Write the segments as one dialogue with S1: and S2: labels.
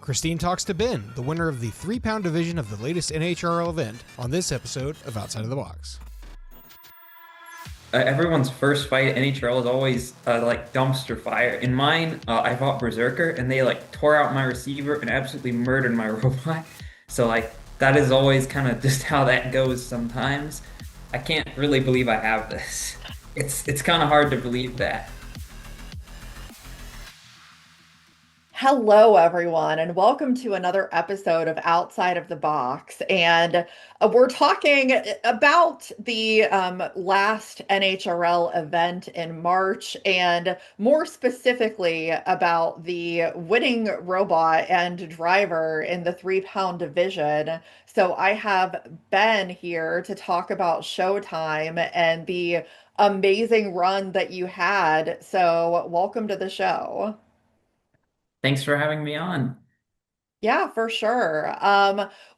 S1: Christine talks to Ben, the winner of the 3-pound division of the latest NHRL event, on this episode of Outside of the Box.
S2: Everyone's first fight at NHRL is always like dumpster fire. In mine, I fought Berserker and they like tore out my receiver and absolutely murdered my robot. So like that is always kind of just how that goes sometimes. I can't really believe I have this. It's kind of hard to believe that.
S3: Hello, everyone, and welcome to another episode of Outside of the Box. And we're talking about the last NHRL event in March, and more specifically about the winning robot and driver in the 3-pound division. So I have Ben here to talk about Showtime and the amazing run that you had. So, welcome to the show.
S2: Thanks for having me on.
S3: Yeah, for sure.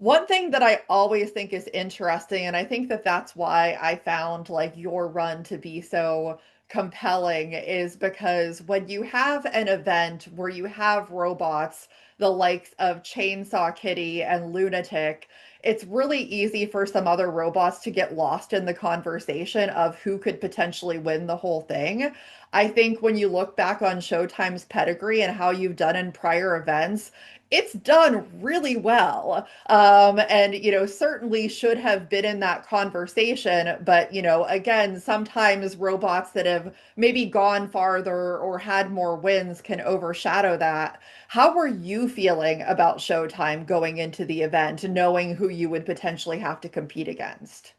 S3: One thing that I always think is interesting, and I think that that's why I found like your run to be so compelling, is because when you have an event where you have robots, the likes of Chainsaw Kitty and Lunatic, it's really easy for some other robots to get lost in the conversation of who could potentially win the whole thing. I think when you look back on Showtime's pedigree and how you've done in prior events, it's done really well. And, certainly should have been in that conversation. But, again, sometimes robots that have maybe gone farther or had more wins can overshadow that. How were you feeling about Showtime going into the event, knowing who you would potentially have to compete against?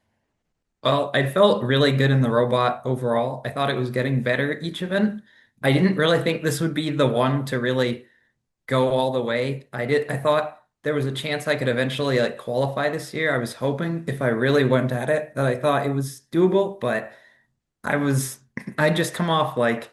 S2: Well, I felt really good in the robot overall. I thought it was getting better each event. I didn't really think this would be the one to really go all the way. I thought there was a chance I could eventually like qualify this year. I was hoping if I really went at it that I thought it was doable, but I was I'd just come off like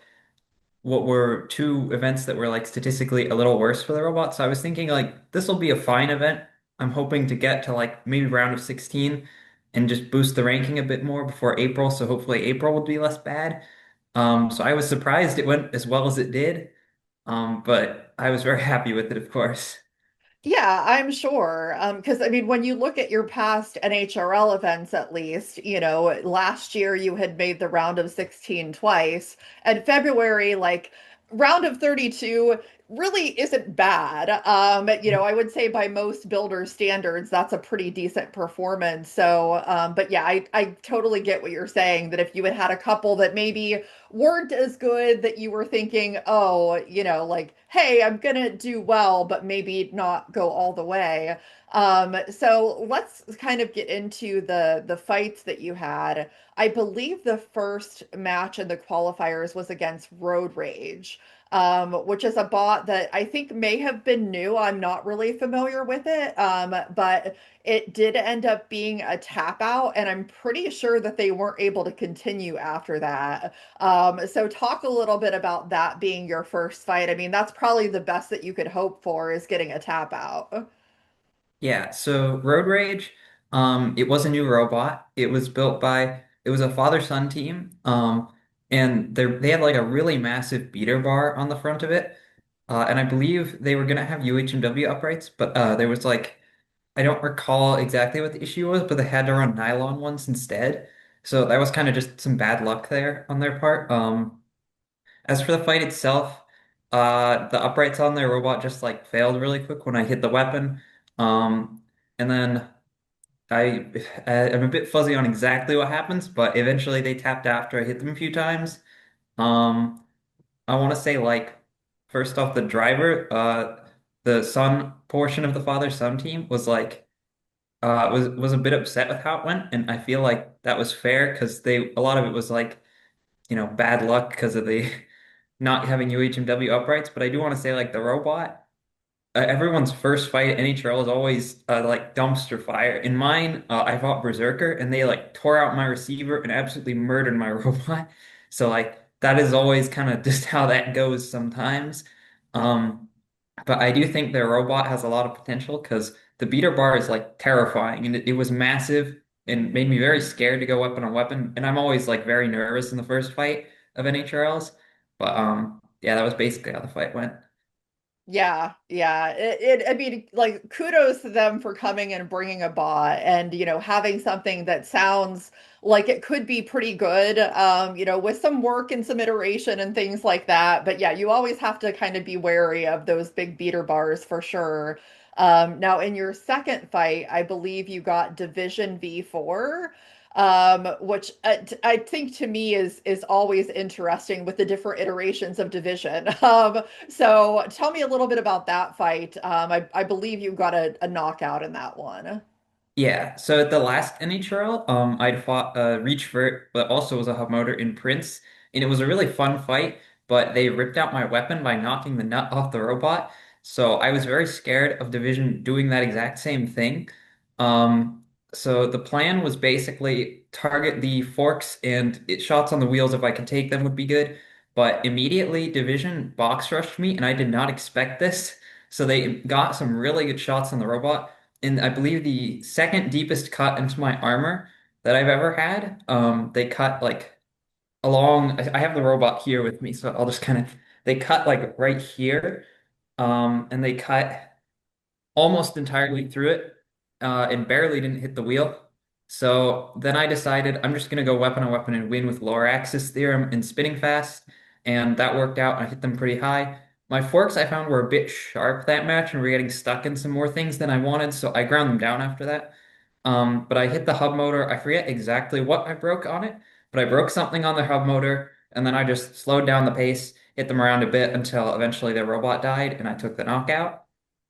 S2: what were two events that were like statistically a little worse for the robot. So I was thinking like this will be a fine event. I'm hoping to get to like maybe round of 16 and just boost the ranking a bit more before April. So hopefully April would be less bad. So I was surprised it went as well as it did. But I was very happy with it, of course.
S3: Yeah, I'm sure. Because I mean, when you look at your past NHRL events, at least, last year you had made the round of 16 twice, and February, like round of 32, really isn't bad. I would say by most builder standards, that's a pretty decent performance. So, but yeah, I totally get what you're saying, that if you had had a couple that maybe weren't as good, that you were thinking, oh, like, hey, I'm gonna do well, but maybe not go all the way. So let's kind of get into the fights that you had. I believe the first match in the qualifiers was against Road Rage, which is a bot that I think may have been new. I'm not really familiar with it, but it did end up being a tap out, and I'm pretty sure that they weren't able to continue after that. So talk a little bit about that being your first fight. I mean, that's probably the best that you could hope for, is getting a tap out.
S2: Yeah, so Road Rage, it was a new robot. It was a father-son team. And they had like a really massive beater bar on the front of it. And I believe they were gonna have UHMW uprights, but there was like I don't recall exactly what the issue was, but they had to run nylon ones instead. So that was kind of just some bad luck there on their part. As for the fight itself, the uprights on their robot just like failed really quick when I hit the weapon. And then I I'm a bit fuzzy on exactly what happens, but eventually they tapped after I hit them a few times. Um, I want to say like first off, the driver, the son portion of the father-son team was like was a bit upset with how it went, and I feel like that was fair because they a lot of it was like bad luck because of the not having UHMW uprights. But I do want to say like the robot. Everyone's first fight at NHRL is always like dumpster fire. In mine, I fought Berserker and they like tore out my receiver and absolutely murdered my robot. So like that is always kind of just how that goes sometimes. Um, but I do think their robot has a lot of potential because the beater bar is like terrifying and it was massive and made me very scared to go weapon on weapon. And I'm always like very nervous in the first fight of NHRLs. But yeah, that was basically how the fight went.
S3: Yeah, yeah. I mean, like, kudos to them for coming and bringing a bot and, having something that sounds like it could be pretty good, with some work and some iteration and things like that. But yeah, you always have to kind of be wary of those big beater bars for sure. Now, in your second fight, I believe you got Division V4, which I think to me is always interesting with the different iterations of Division. So tell me a little bit about that fight. I believe you got a knockout in that one.
S2: Yeah, so at the last NHRL, I'd fought Reach Vert, but also was a hub motor in Prince, and it was a really fun fight, but they ripped out my weapon by knocking the nut off the robot, so I was very scared of Division doing that exact same thing. Um, so the plan was basically target the forks and shots on the wheels if I could take them would be good, but immediately Division box rushed me, and I did not expect this, so they got some really good shots on the robot in I believe the second deepest cut into my armor that I've ever had. They cut like along. I have the robot here with me, so I'll just kind of they cut like right here, and they cut almost entirely through it, and barely didn't hit the wheel. So then I decided I'm just gonna go weapon on weapon and win with lower axis theorem and spinning fast, and that worked out. I hit them pretty high. My forks I found were a bit sharp that match, and were getting stuck in some more things than I wanted, so I ground them down after that. But I hit the hub motor. I forget exactly what I broke on it, but I broke something on the hub motor, and then I just slowed down the pace, hit them around a bit until eventually the robot died, and I took the knockout.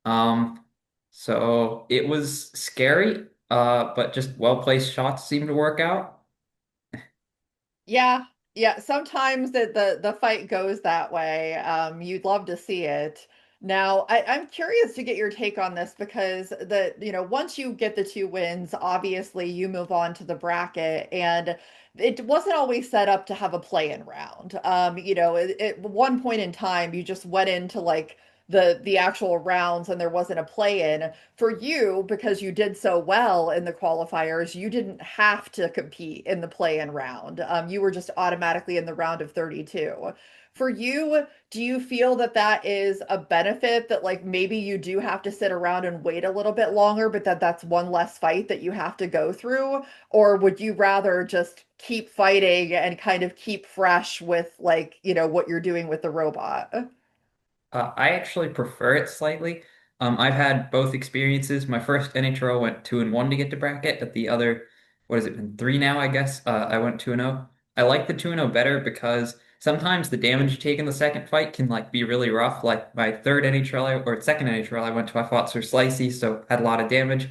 S2: Um, so it was scary, but just well-placed shots seemed to work out.
S3: Yeah, yeah. Sometimes the fight goes that way. You'd love to see it. Now, I'm curious to get your take on this because once you get the two wins, obviously you move on to the bracket, and it wasn't always set up to have a play-in round. At one point in time, you just went into like the actual rounds, and there wasn't a play-in for you because you did so well in the qualifiers. You didn't have to compete in the play-in round. You were just automatically in the round of 32. For you, do you feel that that is a benefit that like maybe you do have to sit around and wait a little bit longer, but that's one less fight that you have to go through? Or would you rather just keep fighting and kind of keep fresh with like, what you're doing with the robot?
S2: I actually prefer it slightly. I've had both experiences. My first NHRL went 2-1 to get to bracket. At the other, what has it been, three now, I guess. I went 2-0. I like the 2-0 better because sometimes the damage you take in the second fight can like be really rough. Like my third NHRL or second NHRL I went to, I fought Sir Slicey, so had a lot of damage.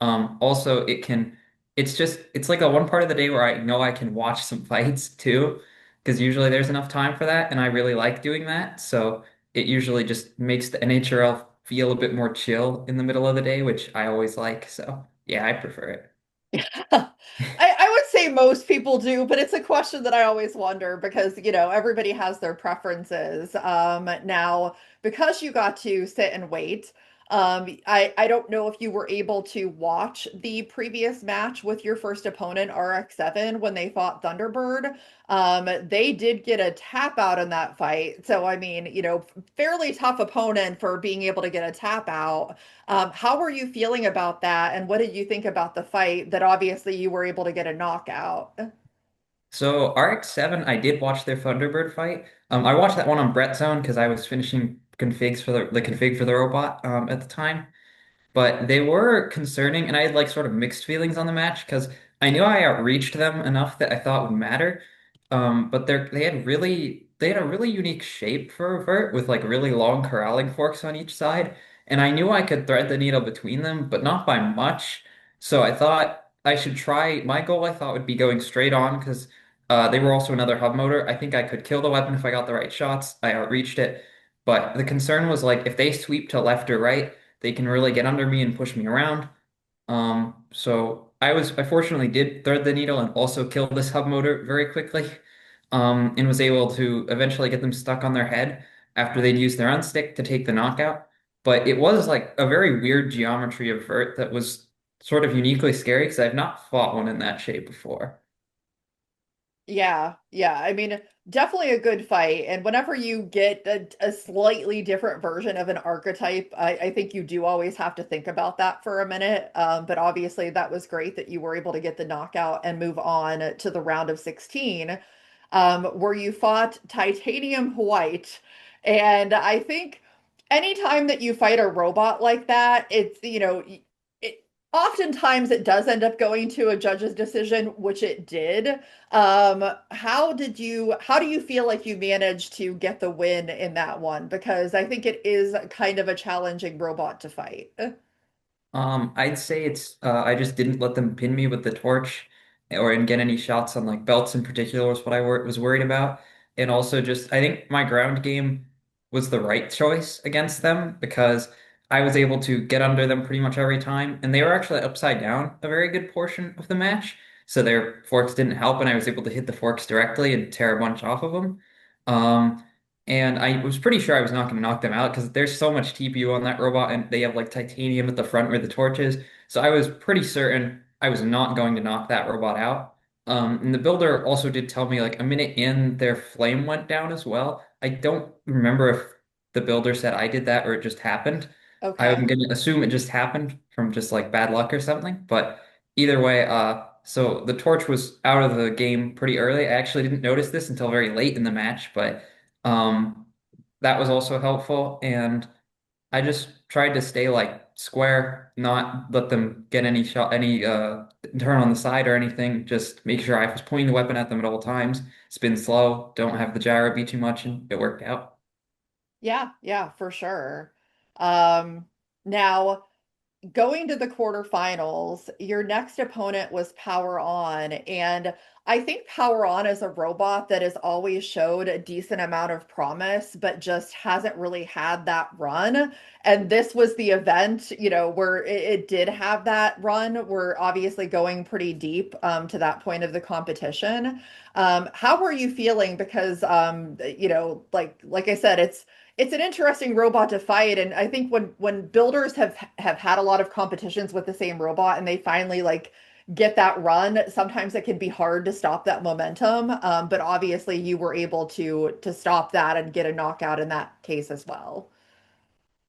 S2: Also, it's like a one part of the day where I know I can watch some fights too, because usually there's enough time for that, and I really like doing that. So it usually just makes the NHRL feel a bit more chill in the middle of the day, which I always like. So yeah, I prefer
S3: I would say most people do, but it's a question that I always wonder because, everybody has their preferences. Now, because you got to sit and wait, I don't know if you were able to watch the previous match with your first opponent, RX-7, when they fought Thunderbird. They did get a tap out in that fight. So, I mean, fairly tough opponent for being able to get a tap out. How were you feeling about that? And what did you think about the fight that obviously you were able to get a knockout?
S2: So RX-7, I did watch their Thunderbird fight. I watched that one on Brett Zone because I was finishing configs for the config for the robot at the time. But they were concerning, and I had like sort of mixed feelings on the match because I knew I outreached them enough that I thought would matter. But they had a really unique shape for a vert with like really long corralling forks on each side, and I knew I could thread the needle between them, but not by much. So I thought I should try. My goal I thought would be going straight on because they were also another hub motor. I think I could kill the weapon if I got the right shots. I outreached it, but the concern was like if they sweep to left or right they can really get under me and push me around. So I fortunately did thread the needle and also kill this hub motor very quickly, and was able to eventually get them stuck on their head after they'd used their unstick to take the knockout. But it was like a very weird geometry of vert that was sort of uniquely scary because I've not fought one in that shape before.
S3: Yeah, yeah. I mean, definitely a good fight. And whenever you get a slightly different version of an archetype, I think you do always have to think about that for a minute. But obviously, that was great that you were able to get the knockout and move on to the round of 16, where you fought Titanium White. And I think anytime that you fight a robot like that, it, oftentimes it does end up going to a judge's decision, which it did. How do you feel like you managed to get the win in that one? Because I think it is kind of a challenging robot to fight.
S2: I'd say I just didn't let them pin me with the torch or and get any shots on like belts in particular was what was worried about. And also just I think my ground game was the right choice against them because I was able to get under them pretty much every time. And they were actually upside down a very good portion of the match. So their forks didn't help and I was able to hit the forks directly and tear a bunch off of them. Um, and I was pretty sure I was not going to knock them out because there's so much TPU on that robot, and they have like titanium at the front where the torch is. So I was pretty certain I was not going to knock that robot out. And the builder also did tell me like a minute in, their flame went down as well. I don't remember if the builder said I did that or it just happened. I'm
S3: Okay.
S2: going to assume it just happened from just like bad luck or something. But either way, so the torch was out of the game pretty early. I actually didn't notice this until very late in the match, but. Um, that was also helpful. And I just tried to stay like square, not let them get any shot, any turn on the side or anything. Just make sure I was pointing the weapon at them at all times. Spin slow, don't have the gyro be too much, and it worked out.
S3: Yeah, yeah, for sure. Um, Now, going to the quarterfinals, your next opponent was Power On. And I think Power On is a robot that has always showed a decent amount of promise, but just hasn't really had that run. And this was the event, where it did have that run. We're obviously going pretty deep to that point of the competition. How were you feeling? Because like I said, it's an interesting robot to fight, and I think when builders have had a lot of competitions with the same robot and they finally like get that run, sometimes it can be hard to stop that momentum. But obviously you were able to stop that and get a knockout in that case as well.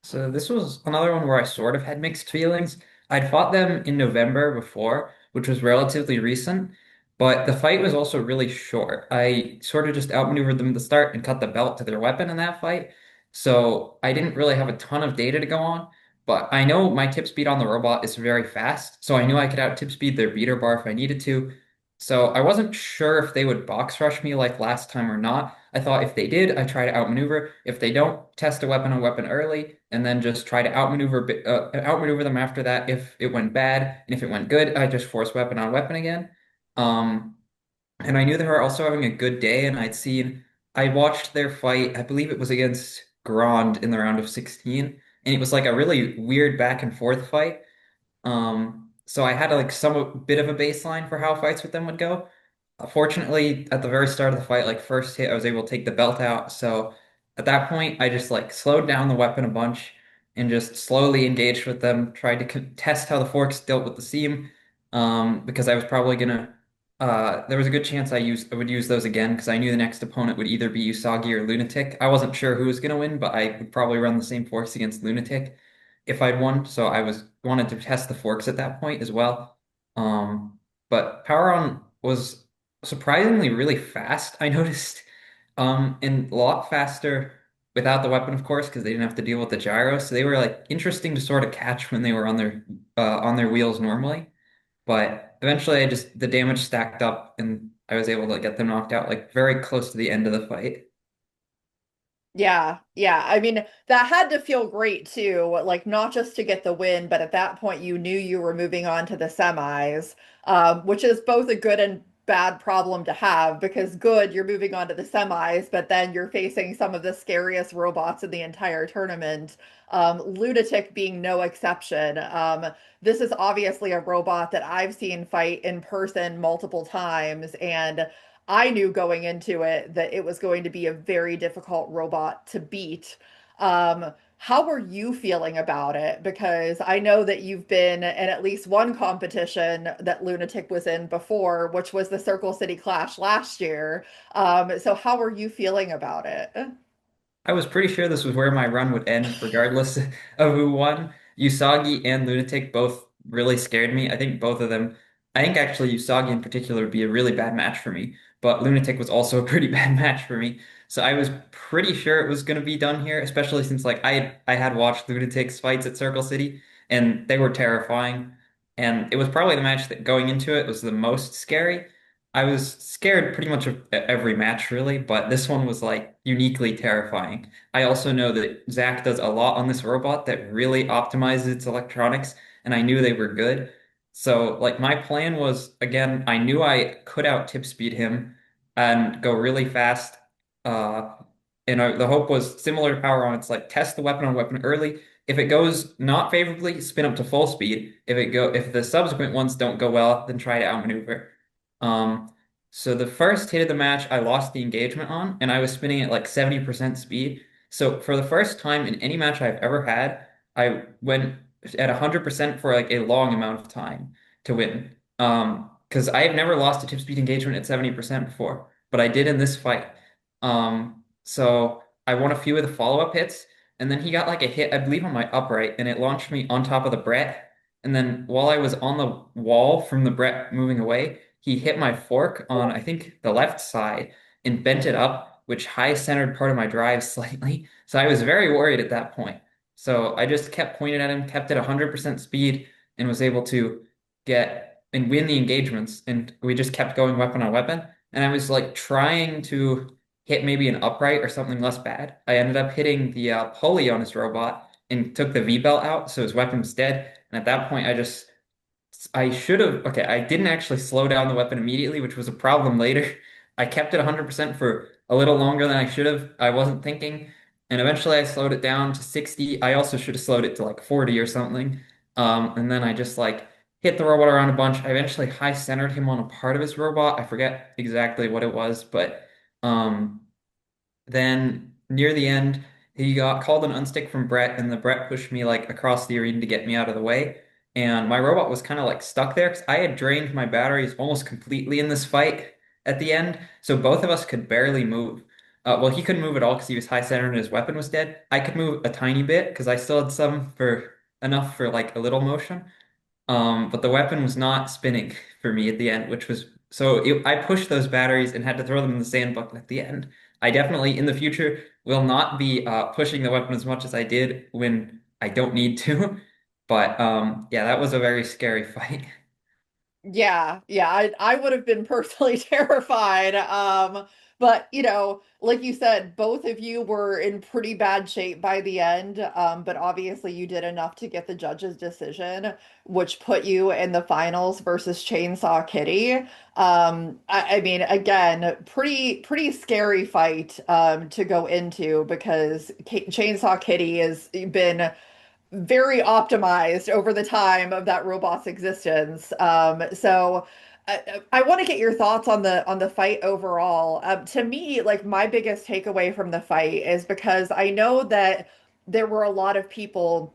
S2: So this was another one where I sort of had mixed feelings. I'd fought them in November before, which was relatively recent, but the fight was also really short. I sort of just outmaneuvered them at the start and cut the belt to their weapon in that fight. So I didn't really have a ton of data to go on, but I know my tip speed on the robot is very fast, so I knew I could out tip speed their beater bar if I needed to. So I wasn't sure if they would box rush me like last time or not. I thought if they did, I try to outmaneuver. If they don't, test a weapon on weapon early, and then just try to outmaneuver them after that if it went bad, and if it went good, I just force weapon on weapon again. Um, and I knew they were also having a good day, and I watched their fight. I believe it was against Grand in the round of 16, and it was like a really weird back and forth fight. So I had like some bit of a baseline for how fights with them would go. Fortunately, at the very start of the fight, like first hit, I was able to take the belt out. So at that point, I just like slowed down the weapon a bunch and just slowly engaged with them, tried to test how the forks dealt with the seam. Because I was probably gonna, there was a good chance I would use those again because I knew the next opponent would either be Usagi or Lunatic. I wasn't sure who was gonna win, but I would probably run the same forks against Lunatic if I'd won. So I was wanted to test the forks at that point as well. But Power On was surprisingly really fast, I noticed. And a lot faster without the weapon, of course, because they didn't have to deal with the gyro. So they were like interesting to sort of catch when they were on their wheels normally. But eventually the damage stacked up and I was able to get them knocked out like very close to the end of the fight.
S3: Yeah, yeah. I mean, that had to feel great too, like not just to get the win, but at that point you knew you were moving on to the semis, which is both a good and bad problem to have because good, you're moving on to the semis, but then you're facing some of the scariest robots in the entire tournament, Lunatic being no exception. This is obviously a robot that I've seen fight in person multiple times, and I knew going into it that it was going to be a very difficult robot to beat. Um, How are you feeling about it? Because I know that you've been in at least one competition that Lunatic was in before, which was the Circle City Clash last year. So how are you feeling about it?
S2: I was pretty sure this was where my run would end, regardless of who won. Usagi and Lunatic both really scared me. I think both of them, I think actually Usagi in particular would be a really bad match for me, but Lunatic was also a pretty bad match for me. So I was pretty sure it was going to be done here, especially since like I had watched Lunatic's fights at Circle City and they were terrifying. And it was probably the match that going into it was the most scary. I was scared pretty much of every match, really, but this one was like uniquely terrifying. I also know that Zach does a lot on this robot that really optimizes its electronics, and I knew they were good. So, like, my plan was again, I knew I could out tip speed him and go really fast. Uh, the hope was similar to power on. It's like test the weapon on weapon early. If it goes not favorably, spin up to full speed. If the subsequent ones don't go well, then try to outmaneuver. Um, so the first hit of the match, I lost the engagement on, and I was spinning at like 70% speed. So for the first time in any match I've ever had, I went at 100% for like a long amount of time to win. Because I have never lost a tip speed engagement at 70% before, but I did in this fight. So I won a few of the follow-up hits, and then he got like a hit, I believe, on my upright, and it launched me on top of the Brett. And then while I was on the wall from the Brett moving away, he hit my fork on, I think, the left side and bent it up, which high centered part of my drive slightly. So I was very worried at that point. So I just kept pointing at him, kept at 100% speed, and was able to get and win the engagements. And we just kept going weapon on weapon. And I was like trying to hit maybe an upright or something less bad. I ended up hitting the pulley on his robot and took the V belt out, so his weapon was dead. And at that point, I should have, okay, I didn't actually slow down the weapon immediately, which was a problem later. I kept it 100% for a little longer than I should have. I wasn't thinking. And eventually I slowed it down to 60. I also should have slowed it to like 40 or something. And then I just like hit the robot around a bunch. I eventually high centered him on a part of his robot. I forget exactly what it was, but um, then near the end, he got called an unstick from Brett, and the Brett pushed me like across the arena to get me out of the way. And my robot was kind of like stuck there because I had drained my batteries almost completely in this fight at the end. So both of us could barely move. Well, he couldn't move at all because he was high centered and his weapon was dead. I could move a tiny bit because I still had some for enough for like a little motion. But the weapon was not spinning for me at the end, which was I pushed those batteries and had to throw them in the sand bucket at the end. I definitely in the future will not be pushing the weapon as much as I did when I don't need to. But yeah, that was a very scary fight.
S3: Yeah, yeah, I would have been personally terrified. But like you said, both of you were in pretty bad shape by the end. But obviously you did enough to get the judge's decision, which put you in the finals versus Chainsaw Kitty. I mean, again, pretty scary fight to go into because Chainsaw Kitty has been very optimized over the time of that robot's existence. So I want to get your thoughts on the fight overall. To me, like my biggest takeaway from the fight is because I know that there were a lot of people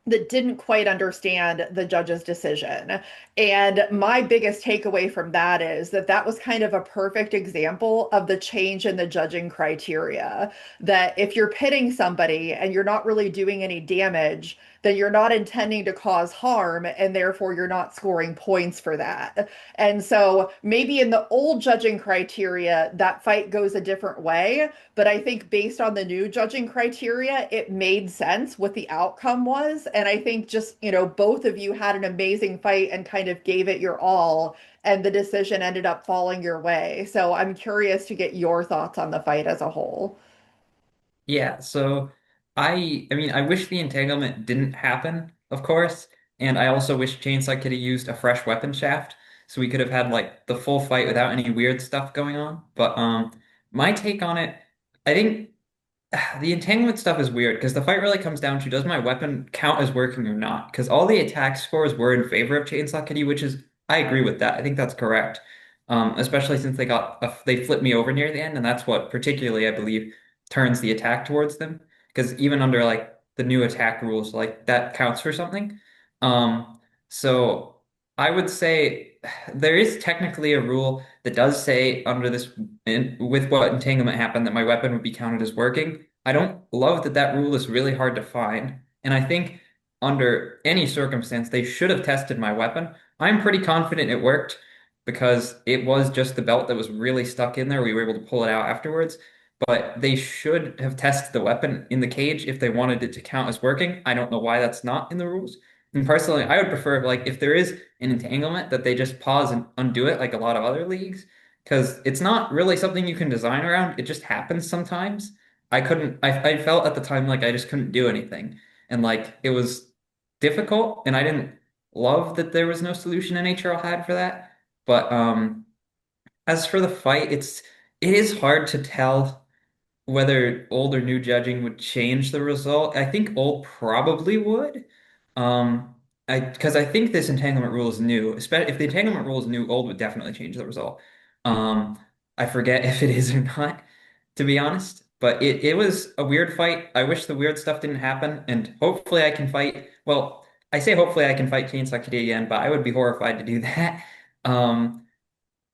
S3: that didn't quite understand the judge's decision. And my biggest takeaway from that is that that was kind of a perfect example of the change in the judging criteria. That if you're pitting somebody and you're not really doing any damage, then you're not intending to cause harm, and therefore you're not scoring points for that. And so maybe in the old judging criteria, that fight goes a different way. But I think based on the new judging criteria, it made sense what the outcome was. And I think just, both of you had an amazing fight and kind of gave it your all, and the decision ended up falling your way. So I'm curious to get your thoughts on the fight as a whole.
S2: Yeah, so I mean I wish the entanglement didn't happen, of course, and I also wish Chainsaw could have used a fresh weapon shaft so we could have had like the full fight without any weird stuff going on. But my take on it, I think the entanglement stuff is weird because the fight really comes down to does my weapon count as working or not? Because all the attack scores were in favor of Chainsaw Kitty, which is I agree with that. I think that's correct. Especially since they flipped me over near the end, and that's what particularly I believe turns the attack towards them. Because even under like the new attack rules, like that counts for something. So I would say there is technically a rule that does say under this with what entanglement happened that my weapon would be counted as working. I don't love that that rule is really hard to find, and I think under any circumstance they should have tested my weapon. I'm pretty confident it worked because it was just the belt that was really stuck in there. We were able to pull it out afterwards. But they should have tested the weapon in the cage if they wanted it to count as working. I don't know why that's not in the rules. And personally, I would prefer like if there is an entanglement that they just pause and undo it like a lot of other leagues because it's not really something you can design around. It just happens sometimes. I felt at the time like I just couldn't do anything. And like it was difficult and I didn't love that there was no solution NHRL had for that. But as for the fight, it is hard to tell whether old or new judging would change the result. I think old probably would. Because I think this entanglement rule is new. Especially if the entanglement rule is new, old would definitely change the result. Um, I forget if it is or not, to be honest. But it was a weird fight. I wish the weird stuff didn't happen, and hopefully I can fight. Well, I say hopefully I can fight Chainsaw Kitty again, but I would be horrified to do that. Um,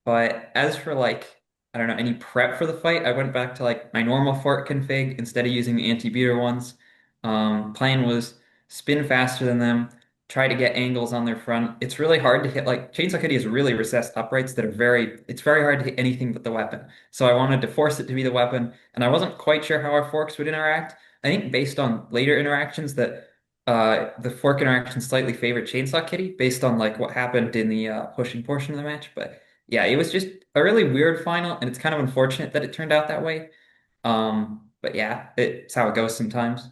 S2: but as for like, I don't know, any prep for the fight, I went back to like my normal fort config instead of using the anti-beater ones. Plan was spin faster than them, try to get angles on their front. It's really hard to hit like Chainsaw Kitty has really recessed uprights that are it's very hard to hit anything but the weapon. So I wanted to force it to be the weapon, and I wasn't quite sure how our forks would interact. I think based on later interactions that the fork interaction slightly favored Chainsaw Kitty based on like what happened in the pushing portion of the match, but yeah, it was just a really weird final, and it's kind of unfortunate that it turned out that way. But yeah, it's how it goes sometimes.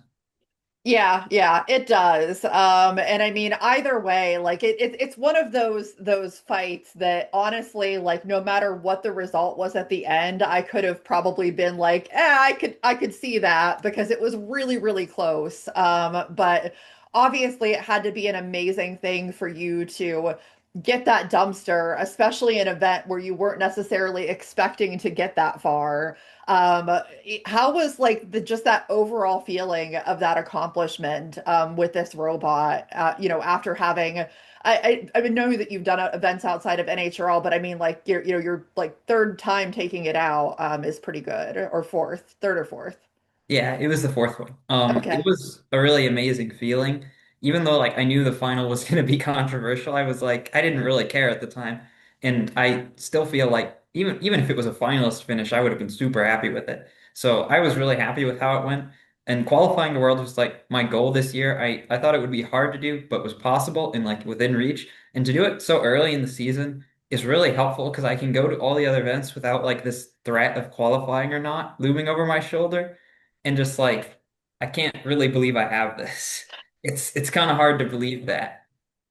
S3: Yeah, yeah, it does. And I mean, either way, like it's one of those fights that honestly, like no matter what the result was at the end, I could have probably been like, I could see that because it was really, really close. But obviously it had to be an amazing thing for you to get that dumpster, especially an event where you weren't necessarily expecting to get that far. Um, how was like the just that overall feeling of that accomplishment with this robot? After having, I know that you've done events outside of NHRL, but I mean, like your like third time taking it out is pretty good, or fourth, third or fourth.
S2: Yeah, it was the fourth one. It
S3: Okay.
S2: was a really amazing feeling. Even though like I knew the final was going to be controversial, I was like I didn't really care at the time, and I still feel like even if it was a finalist finish, I would have been super happy with it. So I was really happy with how it went. And qualifying the world was like my goal this year. I thought it would be hard to do, but was possible and like within reach. And to do it so early in the season is really helpful because I can go to all the other events without like this threat of qualifying or not looming over my shoulder and just like I can't really believe I have this. It's kind of hard to believe that.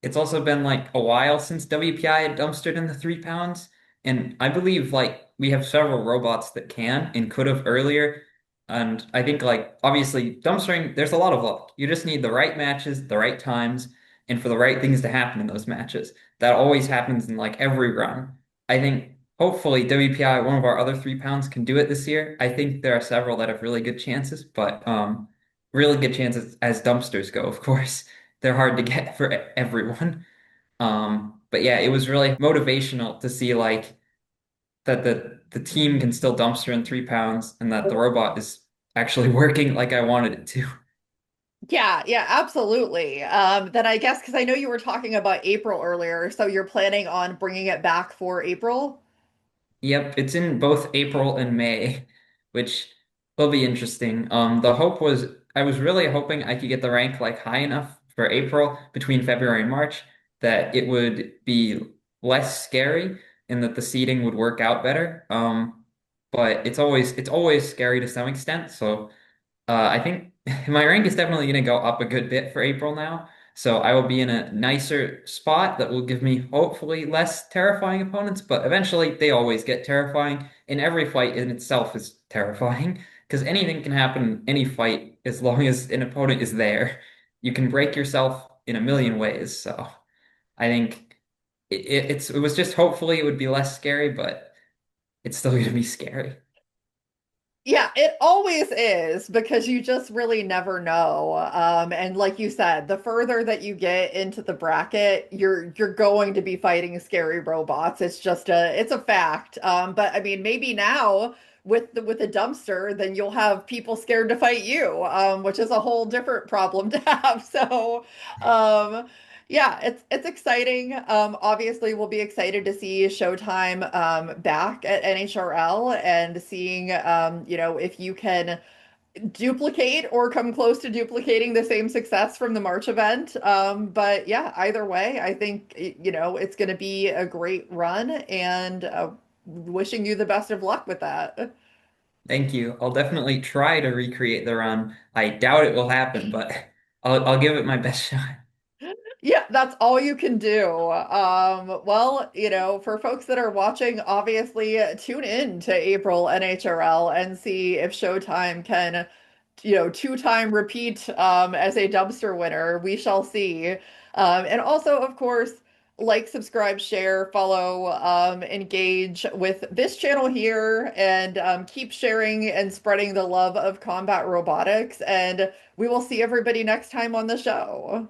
S2: It's also been like a while since WPI had dumpstered in the 3 pounds, and I believe like we have several robots that can and could have earlier. And I think like obviously dumpstering, there's a lot of luck. You just need the right matches, the right times, and for the right things to happen in those matches. That always happens in like every run. I think hopefully WPI, one of our other 3 pounds, can do it this year. I think there are several that have really good chances, but really good chances as dumpsters go, of course. They're hard to get for everyone. But yeah, it was really motivational to see like that the team can still dumpster in 3 pounds and that the robot is actually working like I wanted it to.
S3: Yeah, yeah, absolutely. Then I guess because I know you were talking about April earlier, so you're planning on bringing it back for April?
S2: Yep, it's in both April and May, which will be interesting. The hope was I was really hoping I could get the rank like high enough for April between February and March that it would be less scary and that the seeding would work out better. But it's always scary to some extent, so I think my rank is definitely going to go up a good bit for April now. So I will be in a nicer spot that will give me hopefully less terrifying opponents, but eventually they always get terrifying, and every fight in itself is terrifying because anything can happen in any fight as long as an opponent is there. You can break yourself in a million ways. So I think it was just hopefully it would be less scary, but it's still going to be scary.
S3: Yeah, it always is because you just really never know. And like you said, the further that you get into the bracket, you're going to be fighting scary robots. It's a fact. But I mean, maybe now with the dumpster, then you'll have people scared to fight you, which is a whole different problem to have. So, um, yeah, it's exciting. Obviously, we'll be excited to see Showtime back at NHRL and seeing if you can duplicate or come close to duplicating the same success from the March event. But yeah, either way, I think it's going to be a great run, and wishing you the best of luck with that.
S2: Thank you. I'll definitely try to recreate the run. I doubt it will happen, but I'll give it my best shot.
S3: Yeah, that's all you can do. Well, for folks that are watching, obviously tune in to April NHRL and see if Showtime can, two-time repeat as a dumpster winner. We shall see. And also, of course, like, subscribe, share, follow, engage with this channel here, and keep sharing and spreading the love of combat robotics. And we will see everybody next time on the show.